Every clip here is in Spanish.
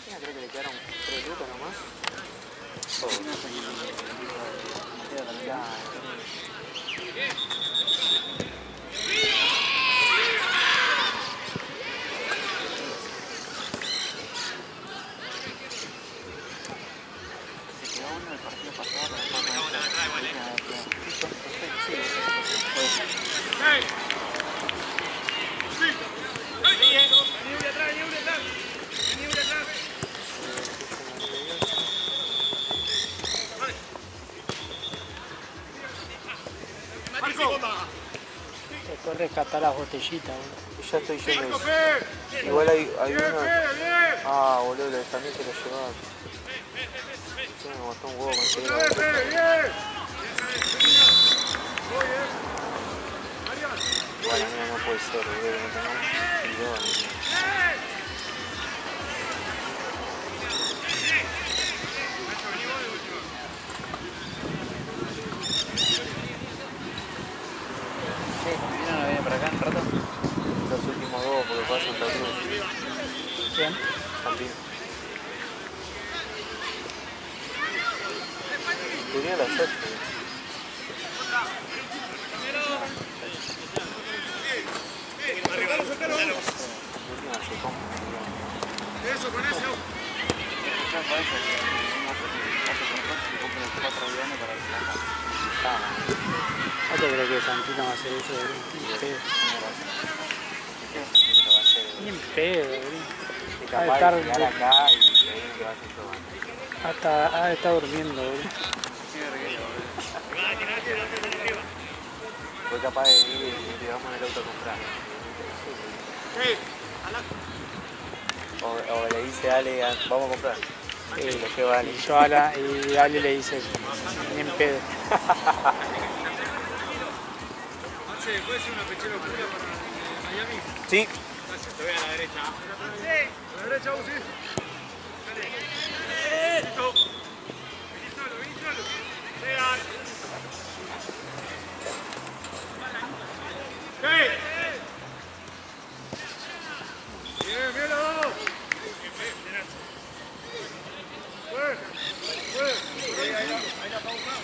Argentina creo que le quedaron 3 lucas nomás. Oh. Ya. Se quedó uno del partido pasado, pero Después rescatar las botellitas, boludo. ya estoy yendo. Igual hay uno. Ah, boludo, el también se lo llevaba. Sí, me costó un huevo conseguir la botella. Bueno, mira, no puede ser, boludo, no tenemos video. ¿Vino no viene para acá un rato? Los últimos dos, porque fue a Santa Cruz. ¿Quién? También. Tenía la sexta. Eso, con eso. No te creo que Santino va a hacer eso, boludo. Ni en pedo, boludo. Es capaz de llegar acá y creer que va a hacer todo. Hasta está durmiendo, boludo. Fue capaz de ir y llevamos en el auto a comprar. O le dice a Ale, vamos a comprar. Y lo lleva Ale. Y Ale le dice, ni en pedo. ¿Puede ser una pechera oscura para Miami? Sí. Gracias, te voy a la derecha. Sí. A la derecha, vos sí. Listo. Vení solo, vení solo. Llegan. Bien, bien, los dos. Ahí la pausamos.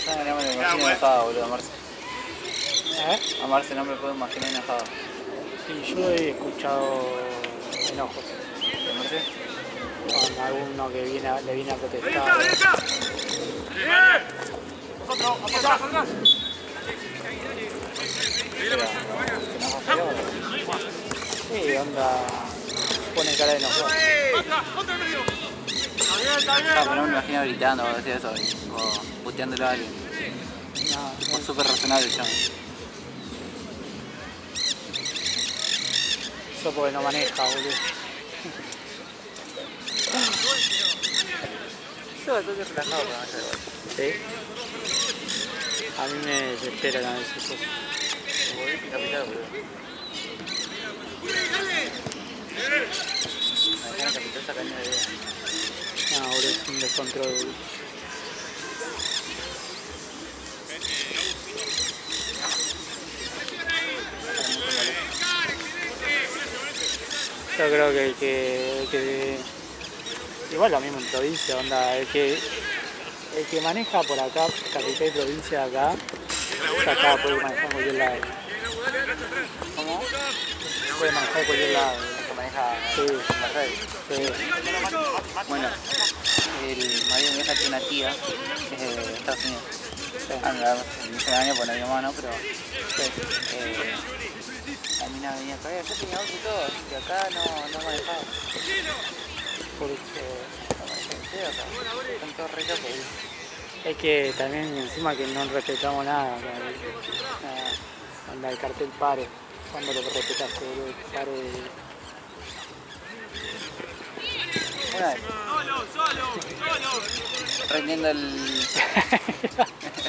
No me lo imagino enojado, boludo, a Marce. ¿Eh? A Marce no me puedo imaginar enojado. Sí, yo he escuchado enojos. ¿A Marce? Con alguno que le viene a Ahí protestar. está, ahí está. Bien. Otro, atrás, atrás. Sí, onda. Pone cara de enojado. Otra medio. Está bien, está bien. No, pero no me imagino gritando o algo así de eso, o puteándolo a alguien. No, O súper razonable el chabón. eso porque no maneja, boludo. Yo estoy relajado con ese gol. Sí. A mí me desespera la veces eso. Como dice Capital, boludo. Imagina Capital sacando de idea. No, boludo, es un descontrol, boludo. Yo creo que el que igual lo mismo en provincia, onda, el que maneja por acá, capital y provincia de acá, ya acá puede manejar en cualquier lado. ¿Cómo? Puede manejar en cualquier lado. Que maneja Sí, Mercedes. sí. Bueno, mi vieja tiene una tía que es de Estados Unidos. Ah, no la hice daño por no mi hermano, pero la mina venía acá, yo tenía auto y todo, y acá no manejaba. Porque No manejaba en serio acá, están todos re locos. es que también encima que no respetamos nada, onda el cartel pare, cuando lo respetaste, boludo, pare. Una vez, Solo. prendiendo el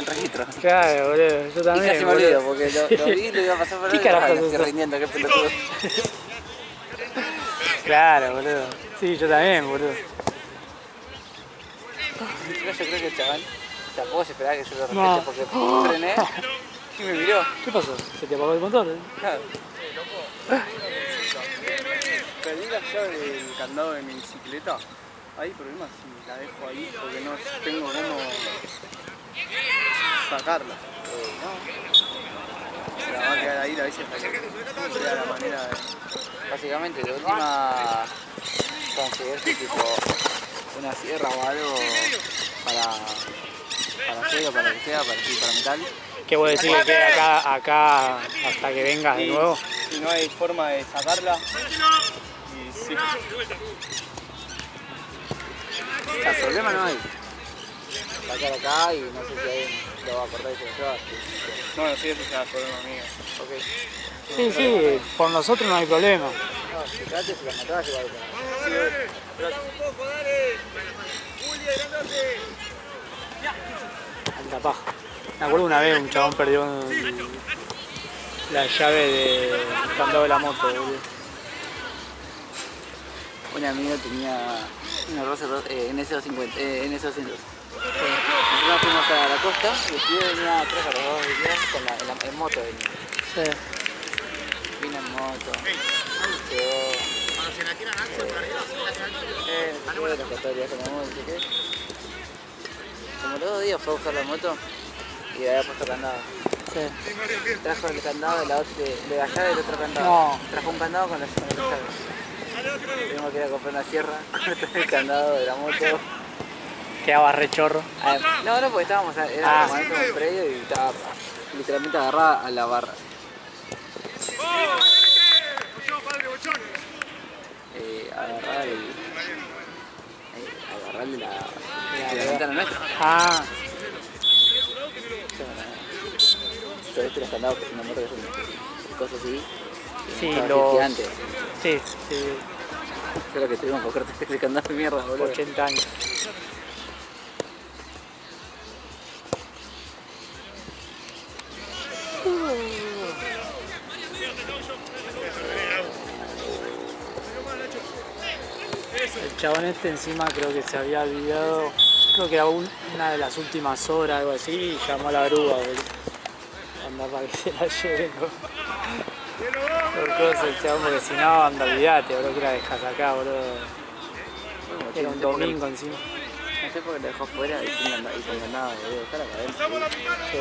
registro. Claro, boludo, yo Y también. casi me olvido porque lo vi y lo iba a pasar por ¿Qué ahí. carajo es Estoy eso? rindiendo, qué pelotudo. Claro, boludo. Sí, yo también, boludo. Yo creo que el chaval tampoco se esperaba que yo lo respete No. porque frené Y me miró. ¿Qué pasó? ¿Se te apagó el motor? Claro. Perdí la llave del candado de mi bicicleta. Hay problemas si la dejo ahí porque no tengo cómo sacarla. No. Se la va a quedar ahí la bici hasta que sea la manera de... Básicamente, de última conseguirse tipo una sierra o algo para acero, para lo que sea, para metal. ¿Qué vos decís que quede acá hasta que vengas de nuevo? Si no hay forma de sacarla, y sí. O sea, problema no hay. Sacar acá y no sé si alguien lo va a cortar y se lo lleva. Bueno, sí, ese será el problema mío. Okay. Sí, sí, por nosotros no hay problema. No, si trate, si la matás, igual. Alta paja. Me acuerdo una vez un chabón perdió la llave del candado de la moto, boludo. Un amigo tenía una Rosa NS250, NS200. Nosotros fuimos a la costa y el tío venía atrás a los dos días en moto. Sí. Vino en moto. Llegó. Las categorías como no sé qué. Como los 2 días fue a buscar la moto y había puesto candado. Sí. Trajo el candado de la llave del otro candado. No. Trajo un candado con las llaves. Tuvimos que ir a comprar una sierra, el candado de la moto. Quedaba re chorro. No, porque estábamos, era como dentro de un predio y estaba literalmente agarrada a la barra. Agarrarle la ventana nuestra. Ah, Yo viste los candados que es una moto que son cosas así. sí, los gigantes. Sí. Eso es lo que tuvimos que cortar ese candado de mierda, boludo. 80 años. El chabón este encima creo que se había olvidado, creo que era una de las últimas horas, algo así, y llamó a la grúa, boludo. Anda para que se la lleven, ¿no? Por cosas el chabón, porque si no, anda, olvidate, boludo, que la dejas acá, boludo. Era un domingo encima. No sé por qué lo dejó fuera y con candado, boludo. Está la cabeza. Sí.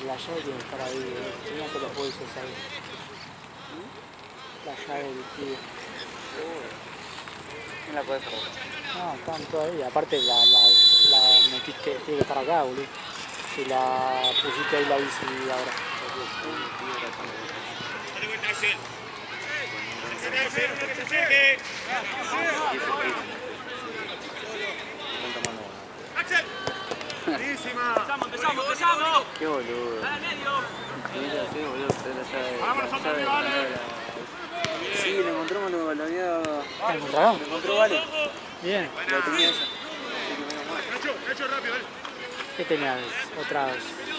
La llave tiene que estar ahí, tenía que los bolsos ahí. La llave del tío. No la podés perder. No, están todas ahí. Aparte la metiste, tiene que estar acá, boludo. Si la pusiste ahí la bici ahora. Qué boludo. Qué boludo. Sí, lo encontramos, lo había... ¿La encontraron? Lo encontró Vale. Bien. La tenía ella. ¿Qué tenías? ¿Otras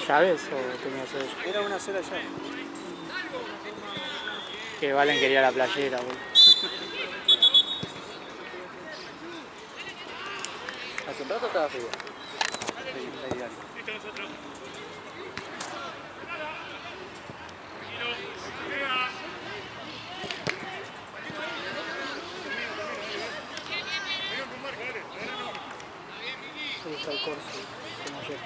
llaves o tenías eso? Era una sola llave. Que Valen quería la playera, boludo. Hace un rato estaba frío. Sí, está el corso, como ayer.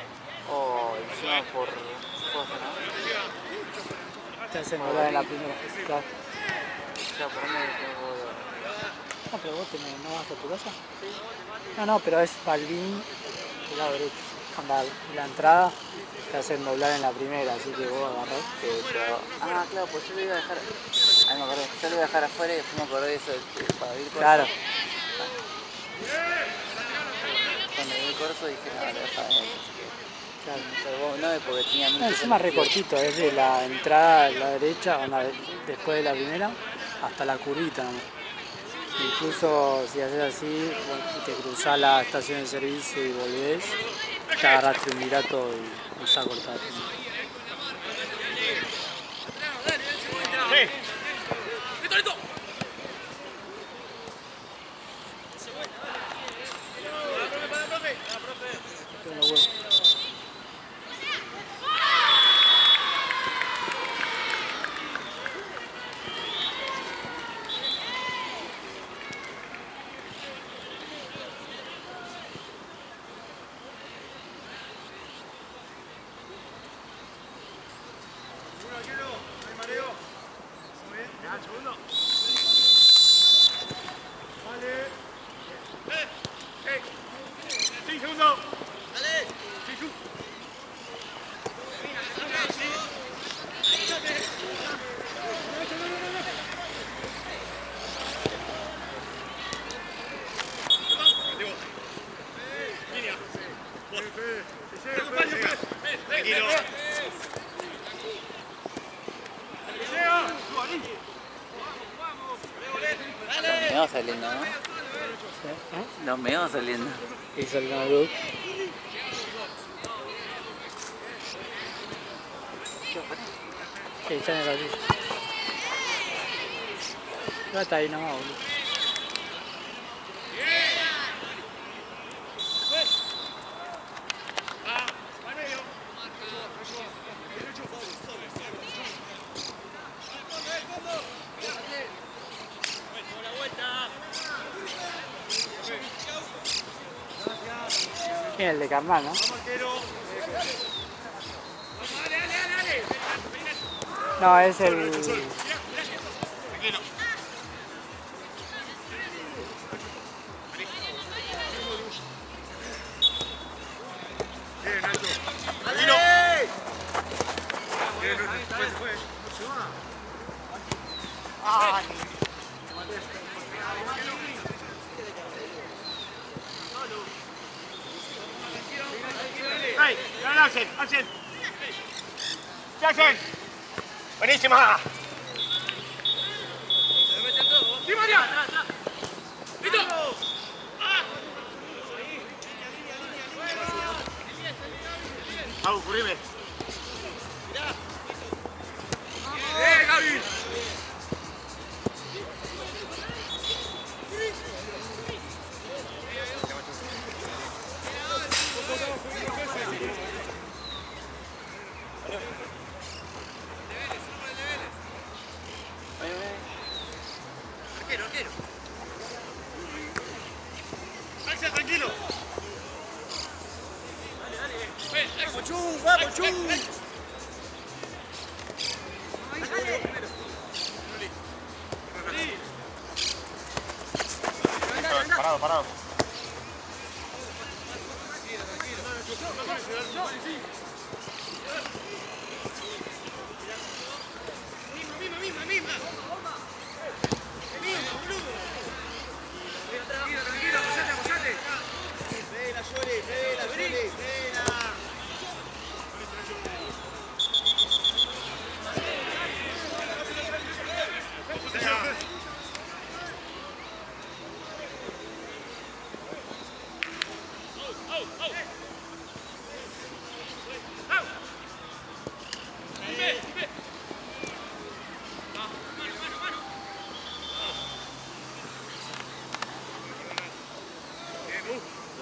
Oh, encima por cosas, ¿no? Te hacen volar en la primera. Claro. Ya, por dónde tengo... No, pero vos no vas a tu casa. No, pero es Balvin del lado derecho. Anda, la entrada te hacen doblar en la primera, así que vos agarrás. Ah, claro, pues yo lo iba a dejar... Ahí me acordé, yo lo iba a dejar afuera y después me acordé de eso, para abrir cosas. Claro. Cuando vi el corso dije, no, lo dejaba ahí. Claro. Pero no, porque tenía... No, encima recortito, es de la entrada a la derecha, después de la primera, hasta la curvita, ¿no? Incluso si haces así, bueno, y te cruzás la estación de servicio y volvés, te agarras triunvirato y vas a cortar. Me va saliendo, ¿no? No me va saliendo. Hizo el no-look. Sí, está en el ladrillo. No está ahí nomás, boludo. ¿Quién es el de Carnal, no? No, es el... Axel. Jackson. Buenísima. ¡Sí, María! ¡Listo! Vamos, corrime. Gaby! Arquero. Axel, tranquilo. Dale. ¡Vamos, Chu! Parado. Misma. Tranquilo, abusate. Vela, Sole.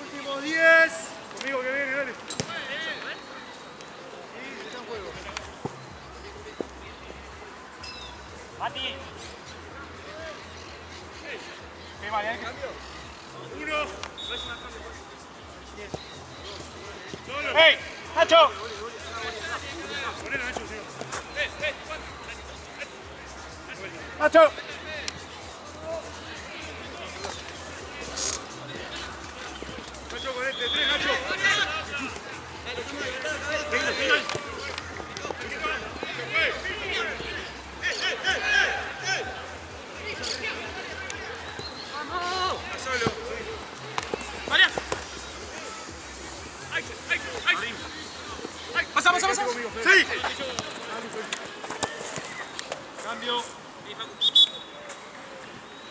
Último 10. Conmigo que viene, dale. Sí, está en juego. Mati. ¿Qué vale? ¿Cambio? 1. ¡Hey! ¡Nacho! Ponelo, Nacho, señor. ¡Nacho! Nacho con este, 3, Nacho. Venga. ¡Vamos! Está solo. ¡Vale! ¡Ay! ¡Pasa! ¡Sí! Cambio.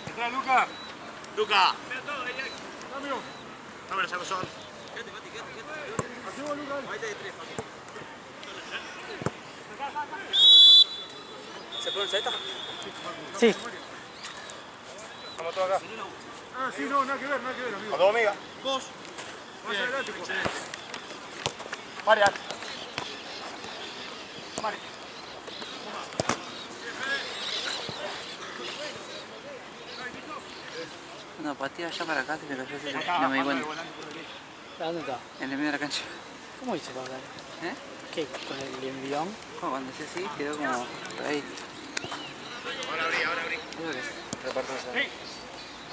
Entra, Luca. Luca. Dame los sacos son. ¿Se pone el saeta? Sí. Vamos todos acá. Ah, sí, no, nada que ver, amigo. Con dos amigas. Vos. Más adelante, pues. Marian. Mari. Una patea allá para acá, se me cayó así, no me di cuenta. ¿Dónde está? En el medio de la cancha. ¿Cómo hice para acá? ¿Eh? ¿Qué? ¿Con el envión? Como cuando hice así, quedó como por ahí. Ahora abrí. ¿Eso qué es? Repártanse.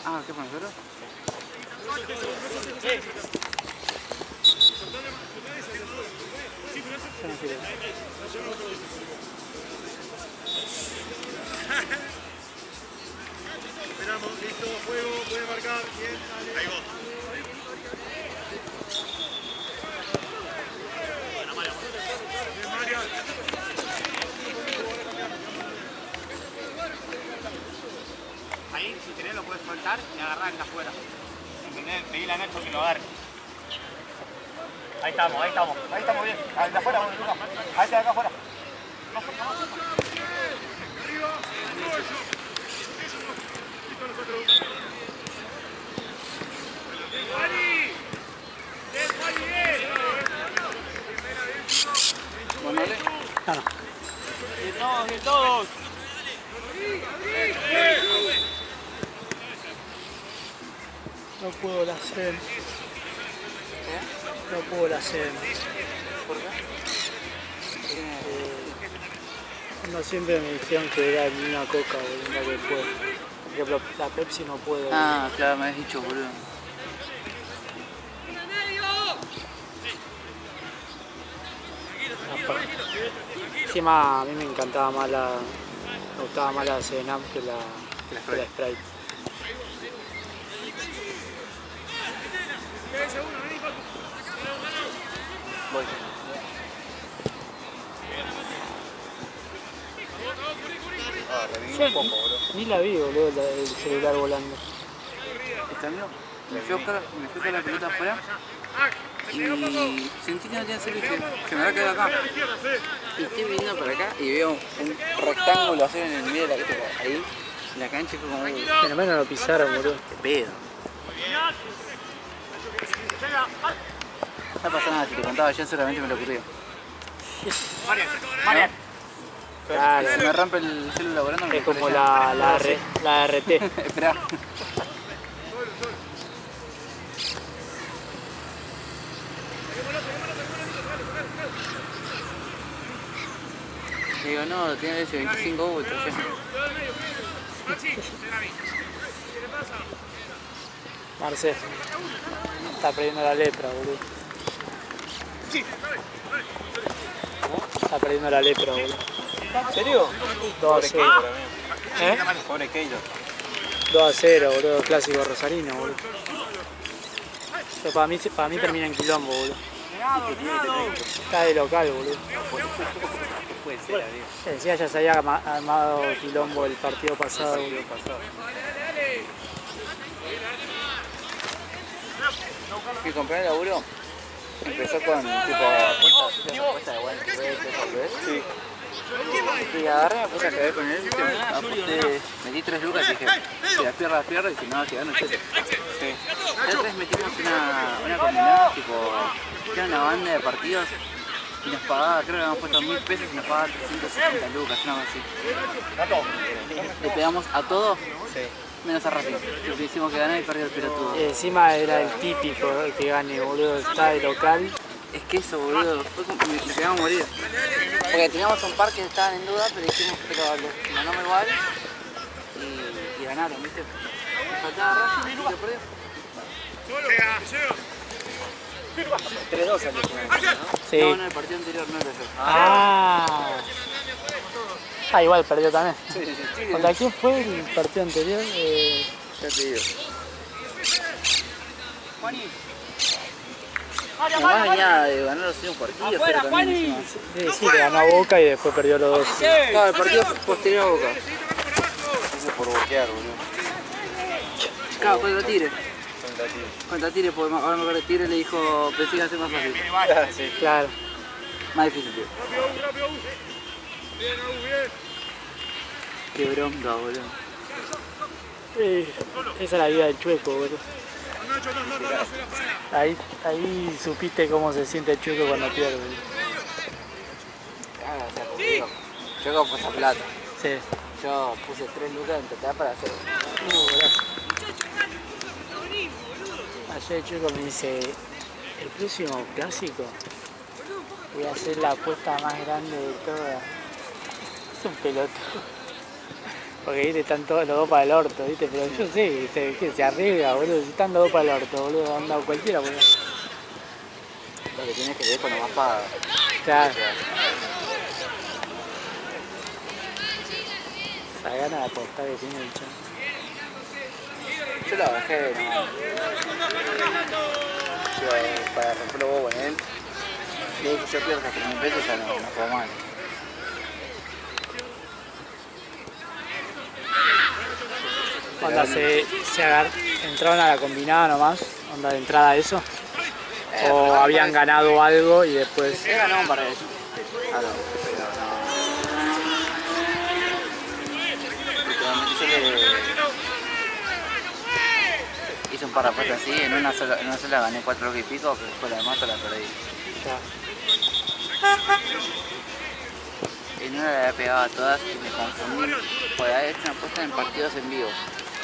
Ah, ¿qué para nosotros? Yo no quiero. Esperamos, listo, fuego, puede marcar, bien, dale. Ahí vos. Bien, Marian. Ahí, si querés, lo puedes soltar y agarrar de afuera. ¿Entendés? Pedile a Nacho que lo agarre. Ahí estamos bien. Ahí de afuera, Lucas. Ahí está de acá afuera. Bueno, dale. Ah, no. Bien todos. No puedo la hacer. No puedo la hacer. ¿Por qué? No, siempre me dijeron que era ni una coca, boludo, la que puedo. Por ejemplo, la Pepsi no puedo. Ah, claro, me habías dicho, boludo. Encima a mí me encantaba más la. Me gustaba más la 7up que la Sprite. Voy. Ah, reviví Yo un poco, boludo. ni la vi, boludo, el celular volando. Este amigo me fui a buscar la pelota afuera y sentí que no tenía servicio, que me había quedado acá. Y estoy viniendo para acá y veo un rectángulo así en el medio de la cancha, ahí, en la cancha, y fue como, Pero menos lo pisaron, boludo. qué pedo. No pasa nada, si te contaba ayer seguramente me lo ocurrió. Marian. Claro, Si me rompe el celular volando, me es como ocurre ya. la RT. Esperá. Le digo, no, tiene ese 25 voltios ya. Marcel. Está perdiendo la lepra, boludo. Está perdiendo la lepra, boludo. ¿En serio? 2 a 0. ¿Eh? Pobre Keylor. 2 a 0, boludo. Clásico rosarino, boludo. Pero para mí termina en quilombo, boludo. Está de local, boludo. Puede ser, amigo. Decía, ya se había armado quilombo el partido pasado, boludo. Que compré el laburo empezó con tipo apuesta de guantes, Sí. y agarré, me puse a caer con él, ¿viste? Aposté, metí 3 lucas y dije, si las pierdo, y si no, si gano, 7. Sí. La otra vez metimos una combinada, tipo, que era una banda de partidos y nos pagaba, creo que habíamos puesto 1000 pesos y nos pagaba 360 lucas, una cosa así. Le pegamos a todo, menos a Racing, que hicimos que ganar y perdió el pelotudo. Encima era el típico que gane, boludo. Está de local. Es que eso, boludo, fue como, me quedamos a morir. Porque teníamos un par que estaban en duda, pero dijimos, pero los mandamos igual y ganaron, ¿viste? Nos faltaba Racing y se perdió. 3-2 salió al final, ¿no? Sí. No, el partido anterior no era eso. Ah, igual perdió también. Sí. ¿Contra quién fue el partido anterior? Ya te digo. Además venía de ganar los últimos partidos, pero también encima. Sí, le ganó a Boca y después perdió los dos. No, el partido posterior a Boca. Eso por boquear, boludo. Claro, contra Tigre. Contra ti. Contra Tigre, porque ahora me acuerdo que Tigre le dijo, pensé que iba a ser más fácil. Sí. Claro. Más difícil, tío. Qué bronca, boludo. Esa es la vida del chueco, boludo. Ahí supiste cómo se siente el chueco cuando pierde. Claro, o sea, como digo, yo como puse plata. Sí. Yo puse 3 lucas en total para hacer. Ayer el chueco me dice, el próximo clásico voy a hacer la apuesta más grande de todas. Es un pelotudo. Porque viste, están todos los dos para el orto, viste, pero yo sé que se arriesga, boludo, si están los dos para el orto, boludo, anda cualquiera, boludo. Lo que tienes que ver cuando más paga. Claro. Esa gana de apostar que tiene el chavo. Yo la bajé, no. Yo, para romper los huevos en él. Si yo pierdo hasta 3.000 pesos ya no puedo mal. Onda, entraron a la combinada nomás, onda de entrada eso. O habían ganado algo y después. He ganado un par de veces. Ah, no, pero no. Literalmente yo le hice un par de apuestas así, en una sola gané 4 lucas y pico, pero después la demás la perdí. En una la había pegado a todas y me confundí. Porque había hecho una apuesta en partidos en vivo.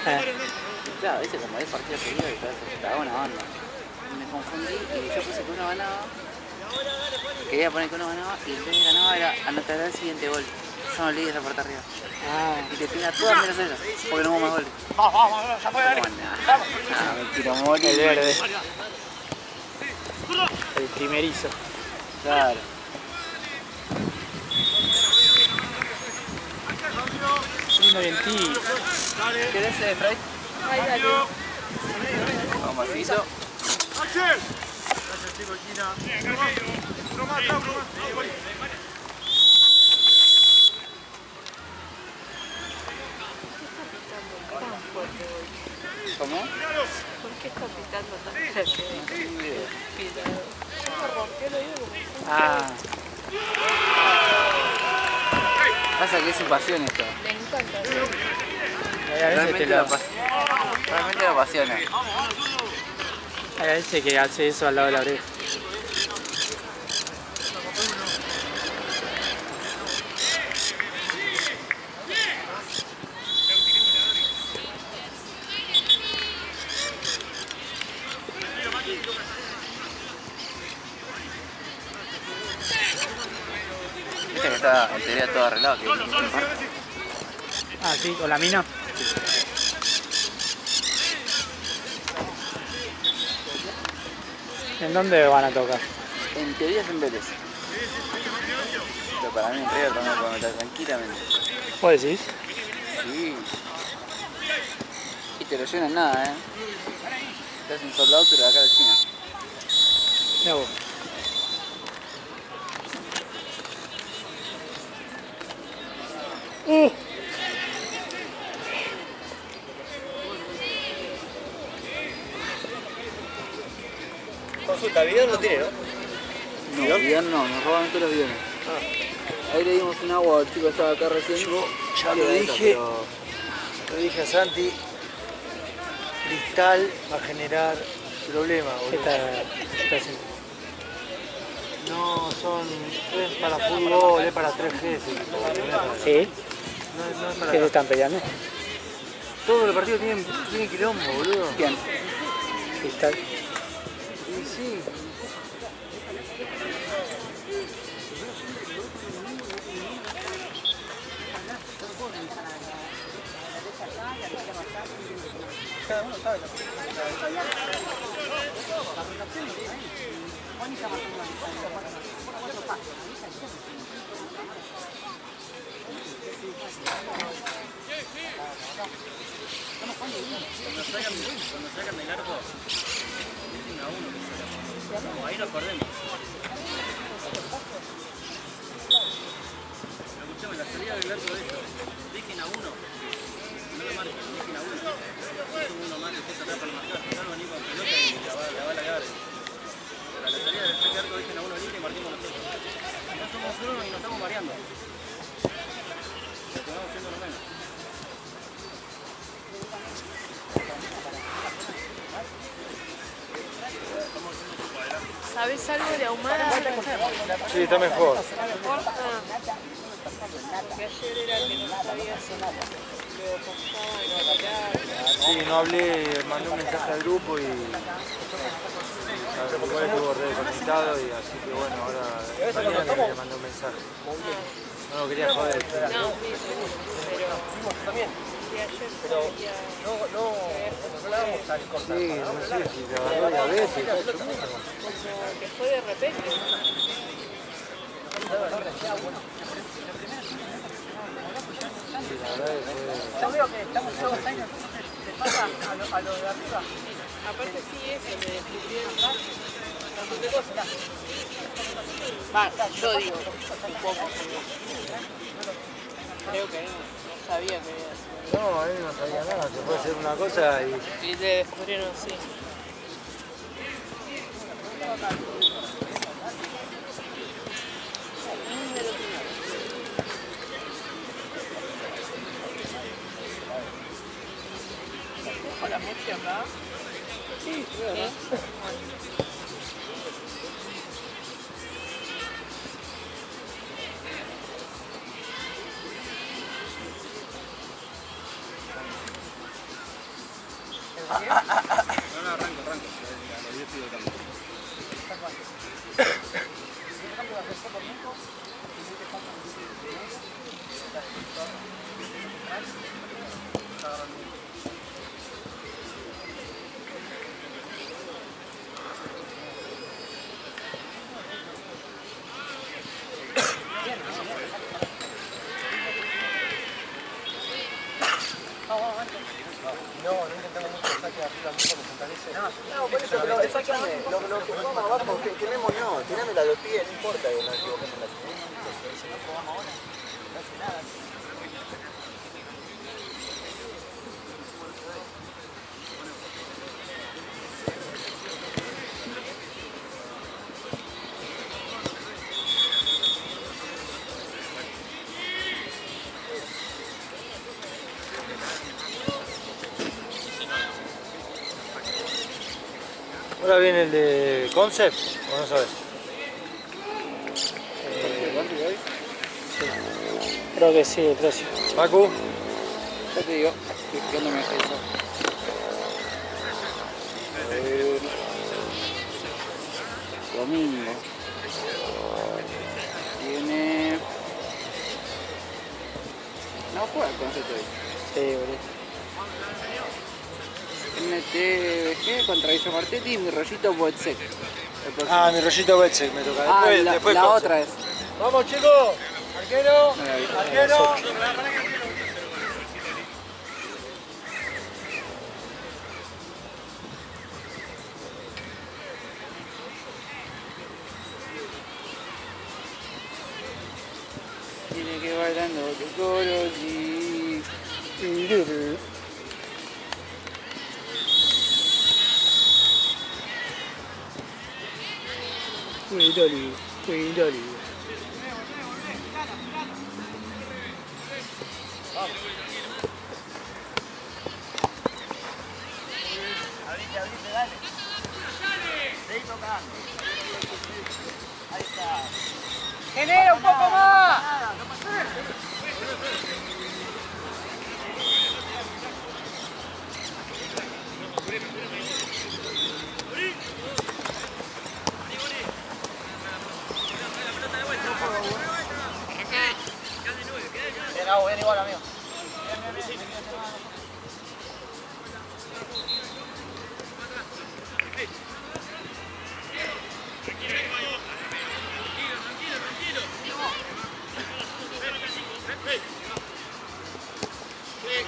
Y claro, dice como 10 partidos seguidos y todo eso, estaba una banda. Me confundí y yo puse que uno ganaba. Quería poner que uno ganaba y el que ganaba era anotar el siguiente gol. Yo no leí esa parte arriba. Y te pega todas menos esas, porque no hubo más goles. Vamos, ya fue, dale. Me quiero morir. El verde. El primerizo. Claro. Lindo Ventí. ¿Querés Sprite? Ay, dale. Vamos, Fito. Gracias, chicos, China. Uno más, uno más. ¿Cómo? ¿Por qué está pitando tan fuerte? Pitado. Me rompió el oído como Ah, Pasa que es sin pasión esto. le encanta. hay a veces Realmente lo apasiona. hay veces que hace eso al lado de la oreja. Viste que está en teoría todo arreglado. Que Ah, sí, con la mina. ¿En dónde van a tocar? en teoría es en Vélez. Pero para mí en River también lo puedo meter tranquilamente. ¿Vos decís? Sí. Y te lo llenan nada, Te hacen sold out pero de acá de China. Mirá vos. Consulta, video no tiene, ¿no? No, bidón no, nos roban todos los bidones. Ahí le dimos un agua al chico que estaba acá recién. Yo ya Sí, lo adentro, dije, pero lo dije a Santi, Cristal va a generar problemas, ¿Qué boludo. está haciendo? No son, es para fútbol, es para 3 jefes. ¿Sí? No es para... ¿Qué se están peleando? Todos los partidos tienen quilombo, boludo. bien. Cristal. Y sí. Cada uno sabe la Cuando sacan del arco, dejen a uno que saca. Ahí nos perdemos. Escuchame, la salida del arco de esto. Dejen a uno. No lo marquen, dejen a uno. Uno más, peleando. Estamos siendo lo menos. ¿Sabes algo de Ahumada? Sí, está mejor. ¿Mejor? Porque ayer era que no sabía si lo pasaba y no miraba. Sí, no hablé, mandé un mensaje al grupo y igual estuvo reconectado y así que bueno, ahora mañana le mandé un mensaje. No lo quería joder. No, sí, pero si ayer sabía Sí, no sé si te agarró diabetes, como que fue de repente. Yo veo que estamos todos años, te pasa a lo de arriba. Aparte sí, eso me descubrieron. Yo digo, supongo creo que no sabía que había sido. No, él no sabía nada, se puede hacer una cosa y... Y te descubrieron, sí. ¿Dejo la mochi acá? Sí, ¿verdad? No, arranco. A los 10 pido cambio. No intentamos mucho el saque arriba, mucho que fortalece. No, por eso, pero sáquame, lo que vamos abajo, quememos no, tirámela a los pies, no importa que nos equivoquemos en la segunda. Si no probamos ahora, no hace nada. Ahora viene el de Concept, ¿o no sabes? Creo que sí, el próximo. Pacu, Ya te digo, estoy fijándome eso. A ver. Domingo. Tiene. No juega el concepto hoy. Sí, boludo. NTVG contra Villa Martetti y mi rollito Boetsec. ah, mi rollito Betsek me toca. Ah, Después, la después la Concept. otra es. Vamos chicos, arquero, No la vi. arquero. Tiene que bailando tu coro y... Cuidado. Abrite, dale. Seguí tocando. Ahí está. ¡Genera un poco más! Bien igual, amigo. Bien.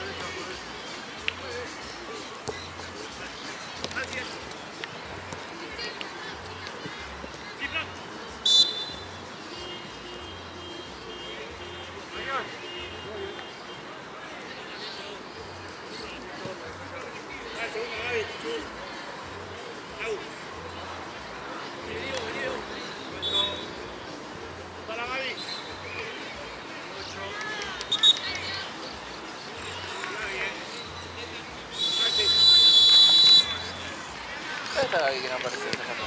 ahí que no apareció esta foto.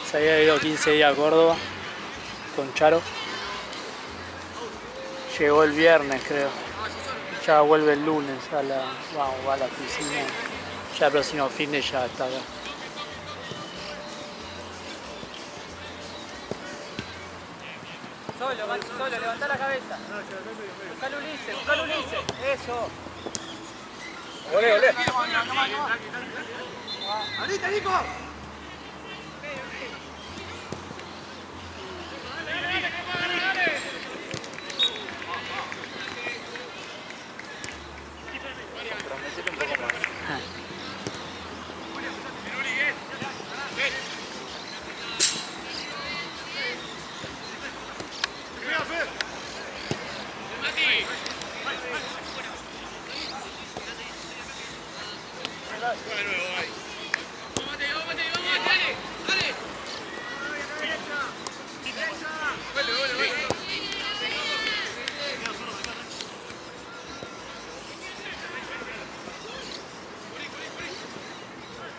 Se había ido 15 días a Córdoba con Charo. Llegó el viernes, creo. Ya vuelve el lunes va a la oficina. Ya el próximo fin de ya está acá. Solo, Maxi, solo, levantá la cabeza. Buscalo Ulises, eso. Olé, olé. ¡Ahorita, Nico! Comprometete un poco más.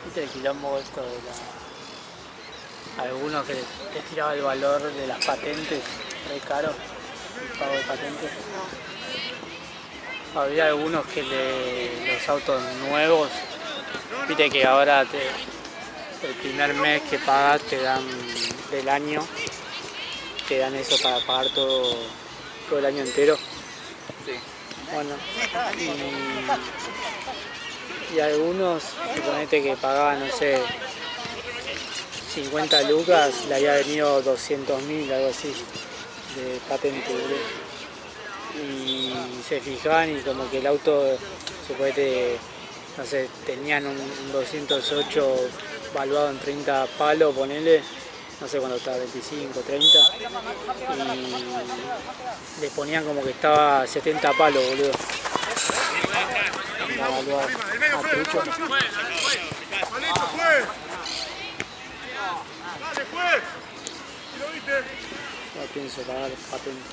¿Viste el quilombo esto de algunos que les tiraba el valor de las patentes re caro, el pago de patentes? Había algunos que los autos nuevos, viste que ahora el primer mes que pagas te dan del año, te dan eso para pagar todo el año entero. Sí. Bueno, y algunos, suponete que pagaban, no sé, 50 lucas, le había venido 200.000, algo así, de patente, boludo. Y se fijaban y como que el auto, suponete, no sé, tenían un 208 valuado en 30 palos, ponele, no sé cuánto estaba, 25, 30, y le ponían como que estaba 70 palos, boludo. Estaba valuado a trucho. No pienso pagar patente.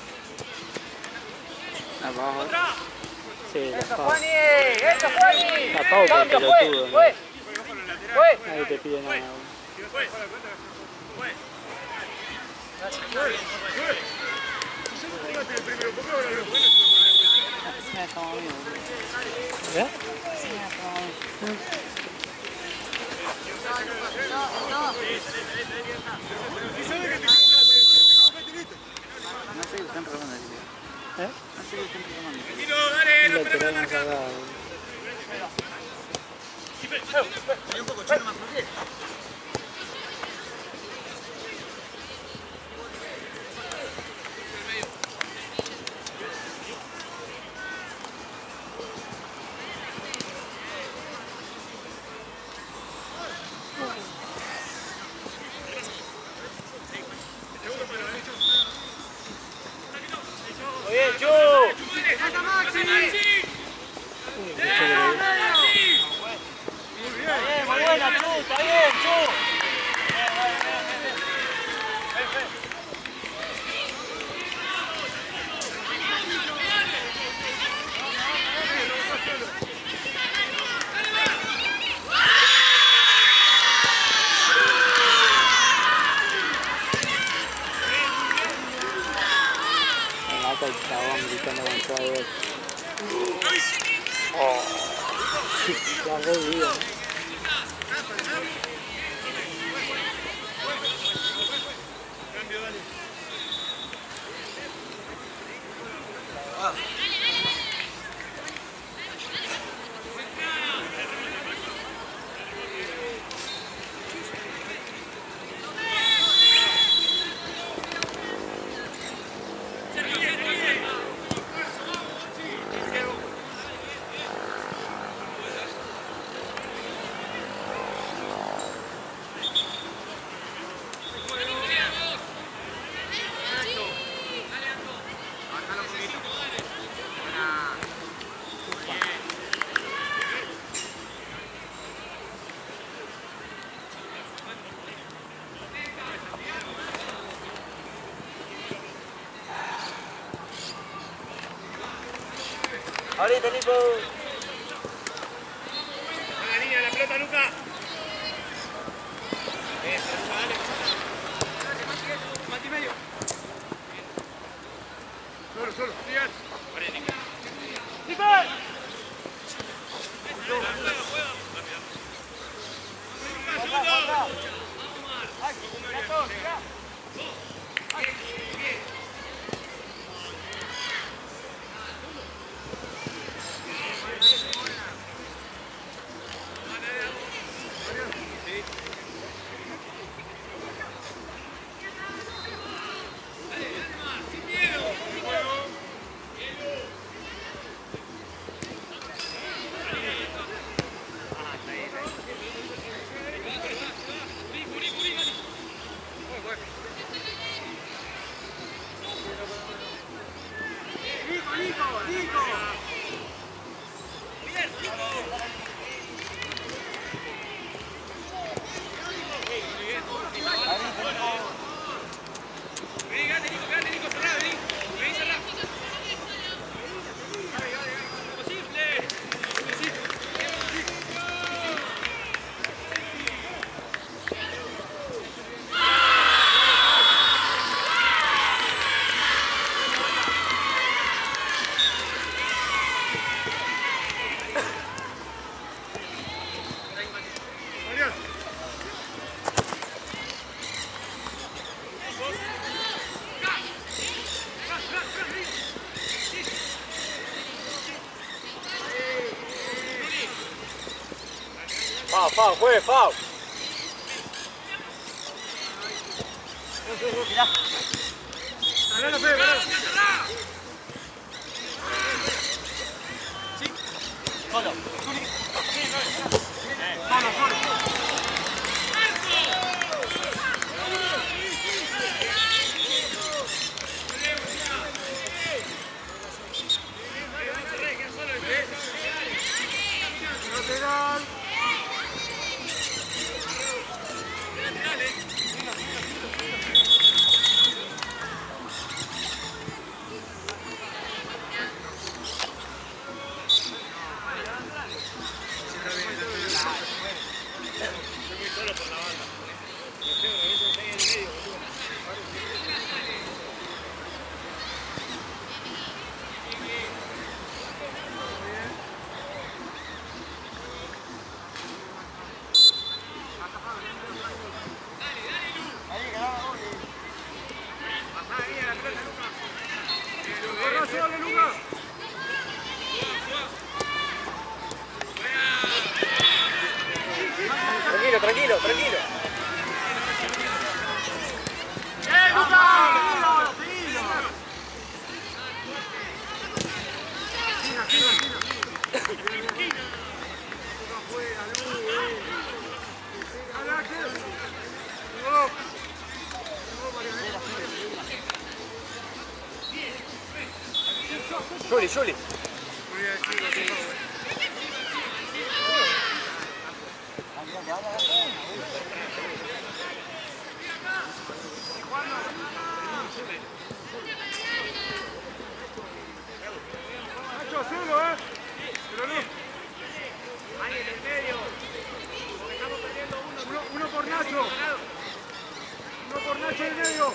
Ah, vamos. Sí, la pago. ¡Eso, Juani! La pago por pelotudo, ¿no? Nadie te pide nada. ¿Eh? No sé, están probando el video. ¿Eh? No sé, están probando. Un lateral más acá. Muy bien, Chu. Muy buena, Chu. Está bien, Chu. Acá el chabón gritando con todo el gol. La re viva, ¿no? Ahorita, Nico. A la línea, la pelota, Luca. Foul, juegue, foul. Tranquilo, tranquilo. Juli. Uno por Nacho en medio.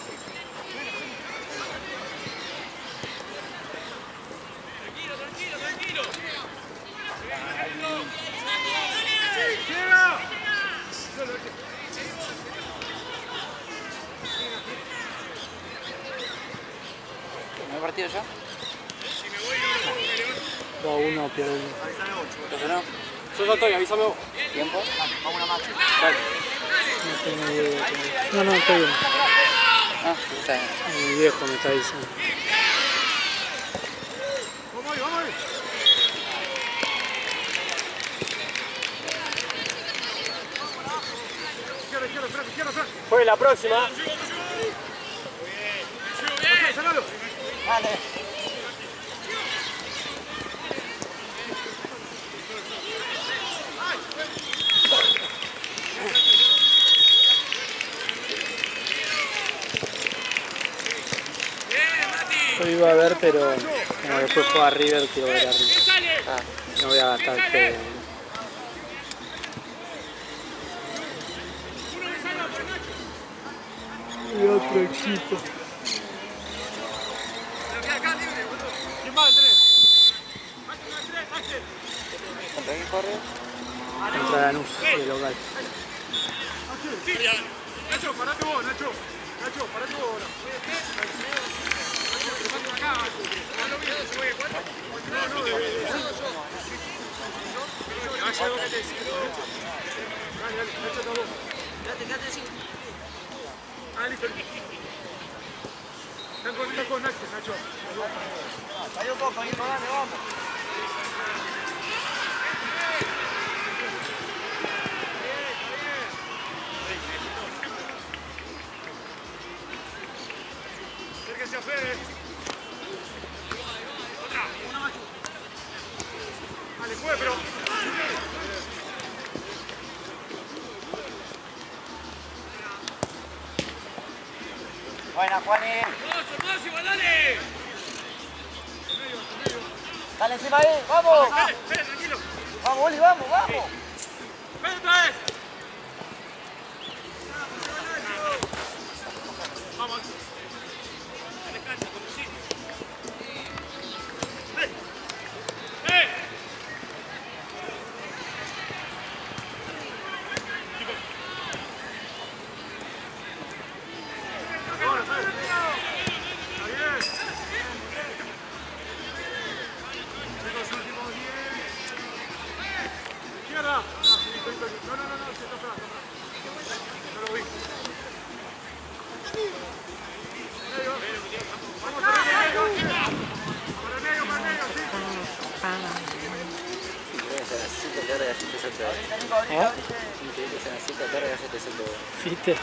Tranquilo. ¡Llega! ¿No hay partido ya? 2-1, pero ¿Entonces no? Yo ya estoy, avísame vos. ¿Tiempo? Vamos a una marcha. Dale. no tengo idea. No, estoy bien. Ah, está bien. Mi viejo me está diciendo. Vamos ahí. Izquierda, Fran. Juegue la próxima. Sacalo. Dale. Yo iba a ver, pero como después juega River, quiero ver a River. No voy a gastar el pedo. Y otro equipo. Acá, libre. corre. Contra Lanús, de local. Nacho, parate vos, Nacho. Nacho, parate vos ahora. Quédate así. Ah, listo. Están con Nacho, Nacho. Ahí un poco, dale, vamos. Acérquese a Fede. Otra, una más. Dale, juegue, pero... Buena, Juani. ¡Vamos, igual, dale! Dale encima ahí, vamos. Fede, tranquilo. Vamos, Oli, vamos, vamos. Fede, otra vez. Vamos. Dale cancha, conducí. ¿Viste?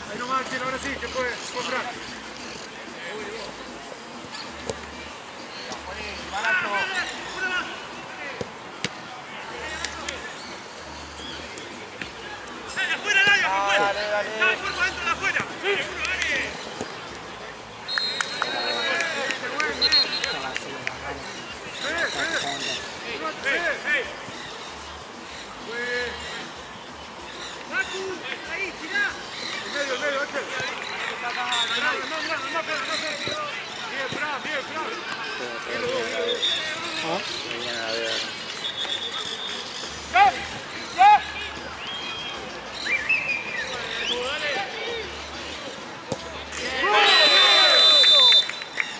Ahí nomás, Axel, ahora sí, que fue Fran. ¡Afuera, Laia! ¡Afuera! ¡Dale, el cuerpo adentro de afuera! ¡Seguro, dale! Ahí, tirá. En medio, Axel. Bien, Fran, bien, Fran.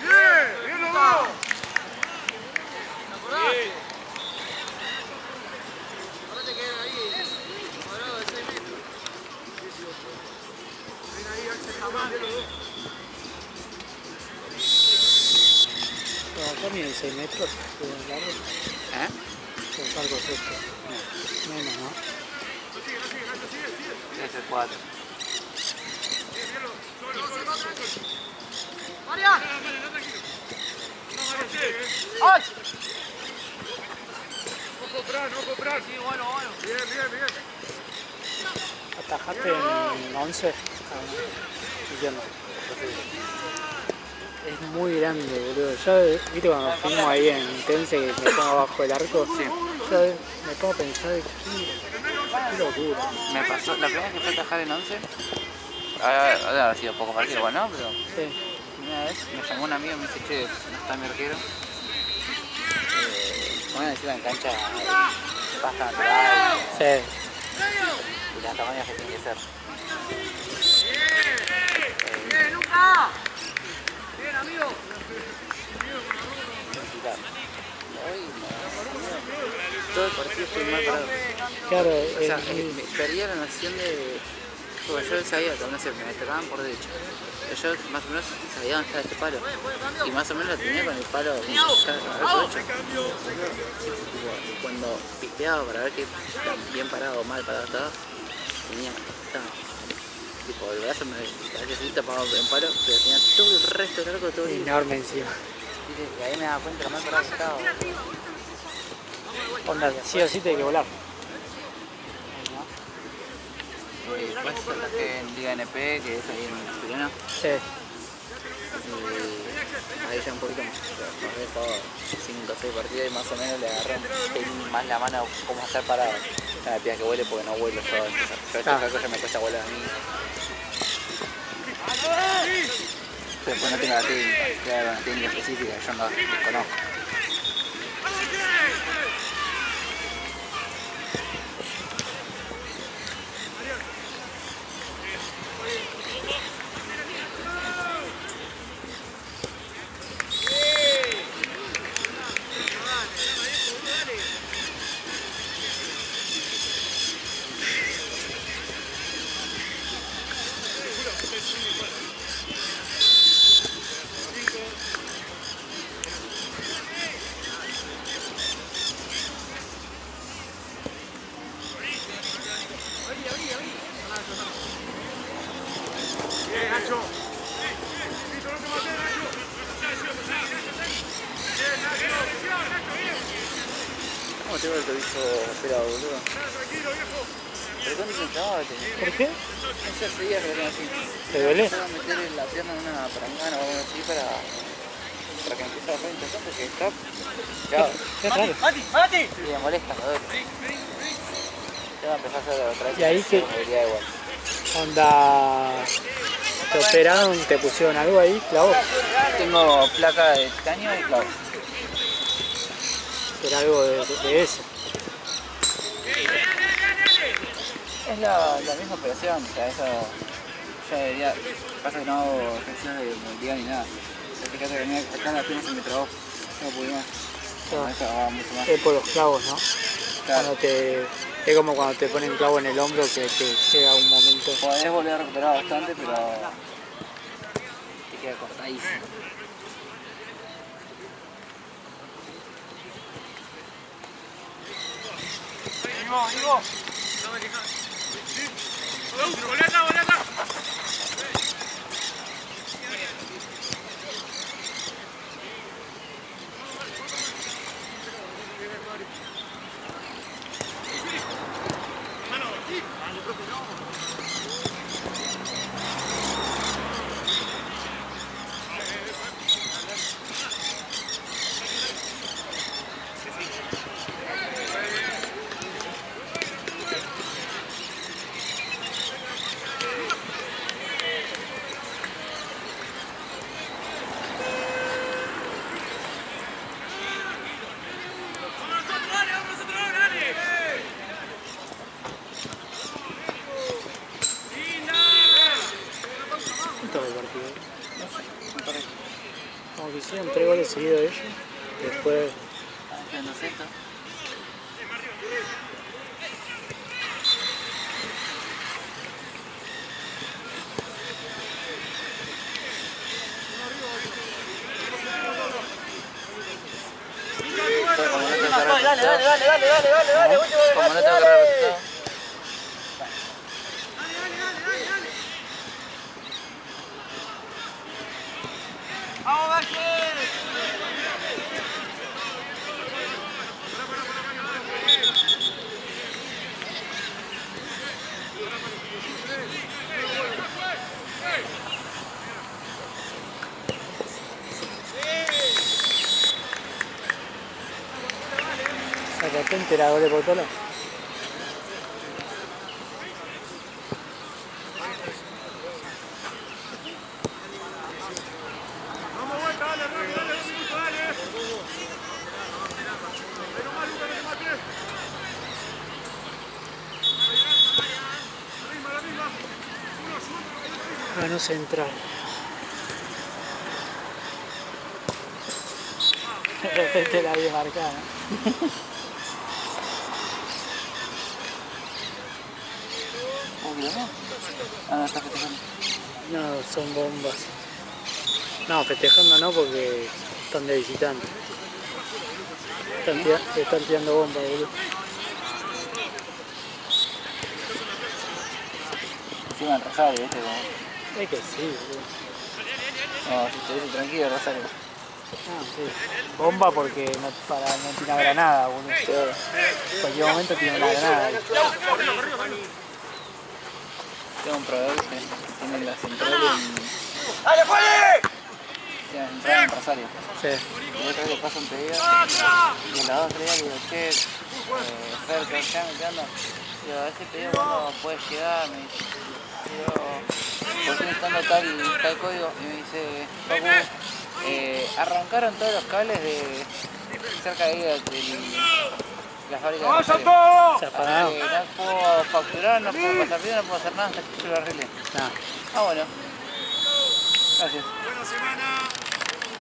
Bien, lo vamos. Ahora te quedan ahí, cuadrado de 6 metros. Ven ahí, Axel, jamás. Acá miden 6 metros de largo. ¿Eh? Los largos estos. Menos, ¿no? Es el 4. ¡María! ¡Ay! Ojo, Fran. Sí, bueno. Bien. ¿Atajaste en 11? Yo no. Es muy grande, boludo. Yo, viste cuando filmo ahí en Tense que me pongo abajo del arco, yo me pongo a pensar qué locura. Me pasó, la primera vez que fui a atajar en 11, ahora ha sido poco partido igual, ¿no? Pero Sí. una vez me llamó un amigo y me dice, che, no está mi arquero. Bueno, encima en cancha pasta natural Sí. y las tamañas que tiene que ser. ¡Bien, Luca! ¡Bien, amigo! Todo el partido estoy mal parado. Claro, O sea, me perdía la noción de... Porque yo sabía que, no sé, me tocaban por derecha. Pero yo más o menos sabía dónde estaba este palo. Y más o menos lo tenía con el palo derecho. Y cuando pisteaba para ver que bien parado o mal parado estaba, estaba tipo el brazo me parecía así tapado en palo, pero tenía todo el resto del arco todo libre. enorme encima. Y ahí me daba cuenta lo mal parado que estaba. Onda, sí o sí te hay que volar. Después atajé en Liga NP, que es ahí en Turena. Sí. Y ahí ya un poquito más. He jugado 5 o 6 partidos y más o menos le agarré un pelín más la mano cómo estar parado. Ya me pida que vuele porque no vuelo yo. Yo este saco ya me cuesta volar a mí. pero después no tengo la técnica, claro, una técnica específica, yo no desconozco. ¿Cómo tengo el tobillo operado, boludo? ¿Pero dónde me clavaba? ¿Por qué? Ese día que era así. ¿Te duele? Empezaba a meter en la pierna en una parangana o algo así para que empiece a bajar interesante que está. Chao. Qué raro. Y me molesta, me duele. Ya va a empezar a hacer otra vez. ¿Y ahí qué? Movilidad igual. Onda, te operaron, te pusieron algo ahí, clavo. Tengo placa de titanio y clavo. Será algo de eso. Es la misma operación, o sea, eso ya debería. Pasa que no hago ejercicios de movilidad ni nada. Fíjate que venía acá en la pierna se me trabó. No pude más. Claro. Esto va mucho más. Es por los clavos, ¿no? Claro. Es como cuando te ponen clavo en el hombro que te llega un momento. Podés volver a recuperar bastante, pero te queda cortadísimo. ¿Cuánto fue el partido? Como que hicieron 3 goles seguidos ellos. Después Haciendo esto. Dale, como no tengo que agarrar resultado. de repente era gol de Potolo. Ganó Central. De repente la vi marcada. Ah, no, está festejando. No, son bombas. No, festejando no porque están de visitante. Están tirando bombas, boludo. Encima en Rosario, ¿viste? Como... Es que sí, boludo. No, si estuviese tranquilo, Rosario. Ah, sí. Bomba porque no, no tiene granada, boludo. Claro. En cualquier momento tiene una granada. Tengo un proveedor que tiene la central en... Tiene la central en Rosario. Sí. Y otra vez le paso un pedido y en la otra día le digo, che, Fer, ¿qué onda? Digo, ese pedido cuando puede llegar, me dice. Digo, pues estoy necesitando tal código y me dice, Papu, arrancaron todos los cables de cerca de ahí la fábrica de Rosario. Se apagaron. No puedo facturar, no puedo pasar video, no puedo hacer nada hasta que yo lo arregle. Ah. Ah, bueno. Gracias. Buena semana.